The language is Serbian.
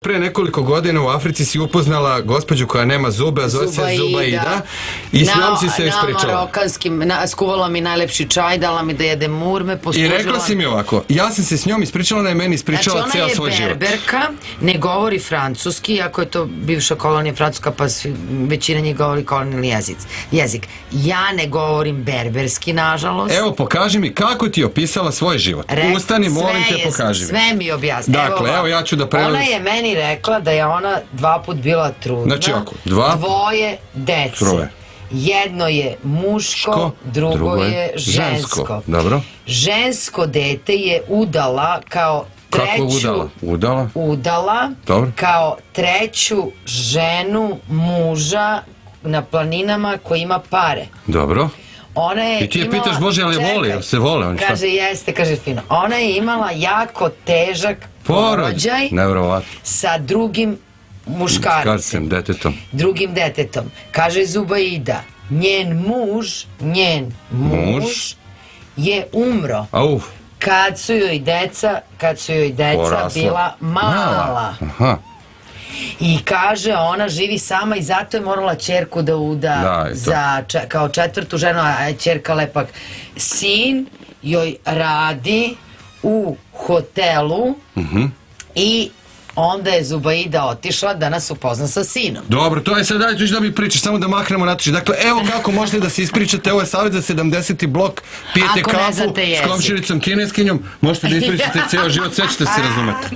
Pre nekoliko godina u Africi si upoznala gospođu koja nema zube, a zove se Zubaida i s njom si se ispričala. Na marokanskim, skuvala mi najlepši čaj, dala mi da jedem murme, poslužila... I rekla si mi ovako, ja sam se s njom ispričala, ona je meni ispričala ceo svoj život. Znači ona je berberka, ne govori francuski, iako je to bivša kolonija francuska, pa većina njih govori kolonijalni jezik. Ja ne govorim berberski, nažalost. Evo, pokaži mi kako ti je opisala svoj život. Ustani, molim te, pokaži mi. Sve mi objasni. Dakle, evo ja ću da prevelim. Ona je meni rekla da je ona 2 put bila trudna. Znači ako, 2 dvoje dece. Jedno je muško, drugo je žensko. Dobro. Žensko dete je udala kao treću... Kako udala? Udala kao treću ženu muža na planinama koji ima pare. Dobro. I ti je pitaš, Bože, ali je voli, jel se vole? Kaže, jeste, kaže fino. Ona je imala jako težak porođaj sa drugim muškarcem. Drugim detetom. Kaže Zubaida, njen muž je umro. Kad su joj deca bila mala. I kaže, ona živi sama i zato je morala ćerku da uda kao 4. ženu, a ćerka lepak. Sin joj radi u hotelu i onda je Zubaida otišla da nas upozna sa sinom. Dobro, to je sad, daj da mi pričaš, samo da mahnemo Nataši. Dakle, evo kako možete da se ispričate, ovo je savjet za 70. blok, pijete kafu s komšinicom kineskinjom, možete da ispričate ceo život, sve ćete se razumeti.